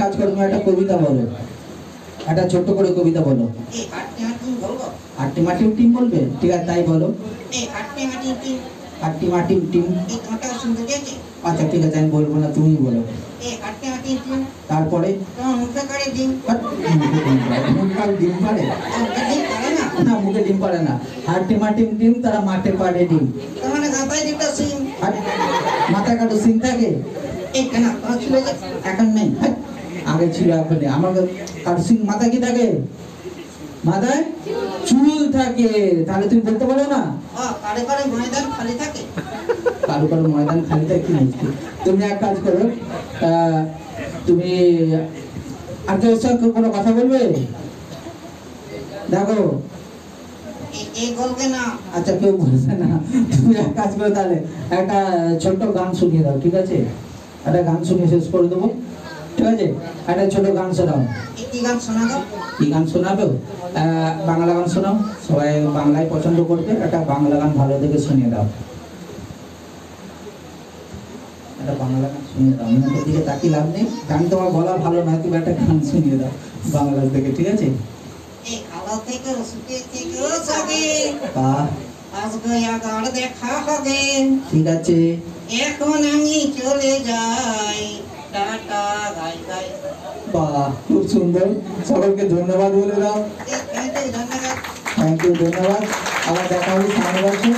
কাজ করো, তুমি একটা কবিতা বলো, একটা ছোট্ট করে কবিতা বলো। আটটি মাটির টিম বলবে? ঠিক আছে, তাই বলো। আটটি মাটির টিম। আচ্ছা ঠিক আছে, আমি বলবো না, তুমি বলো। তারপরে ডিম পারে না, মুখে ডিম পারে না। আটটি মাটির ডিম, তারা মাঠে পারে ডিম। মাথায় কাটো সিং থাকে এখন নেই, আগে ছিল, এখন নেই। আমার কাটো সিং মাথায় কি থাকে? মাথায় চুল থাকে। তাহলে তুমি বলতে পারো না কারো কারো ময়দান খালি থাকে? কারো কারো ময়দান খালি থাকে। তুমি এক কাজ করো, তুমি আর কেউ সঙ্গে কোনো কথা বলবে? দেখো আচ্ছা, কেউ বলছে না। তুমি এক কাজ করো, তাহলে একটা ছোট্ট গান শুনিয়ে দাও, ঠিক আছে? একটা গান শুনিয়ে শেষ করে দেবো, ঠিক আছে? একটা ছোট গান শোনাও। কি গান শোনাবো? কি গান শোনাবো? বাংলা গান শোনাও, সবাই বাংলায় পছন্দ করবে। একটা বাংলা গান ভালো দেখে শুনিয়ে দাও, একটা বাংলা গান শুনিয়ে দাও। মুখের দিকে তাকিয়ে লাভ নেই, গান তোমার বলা ভালো নয়, তুমি একটা গান শুনিয়ে দাও বাংলা থেকে, ঠিক আছে? দেখা হবে, ঠিক আছে? এখন আমি চলে যাই, টাটা বাই বাই। বাহ, খুব সুন্দর। সকলকে ধন্যবাদ বলে দাও। থ্যাংক ইউ, ধন্যবাদ। আবার দেখা হবে সামনের বছর।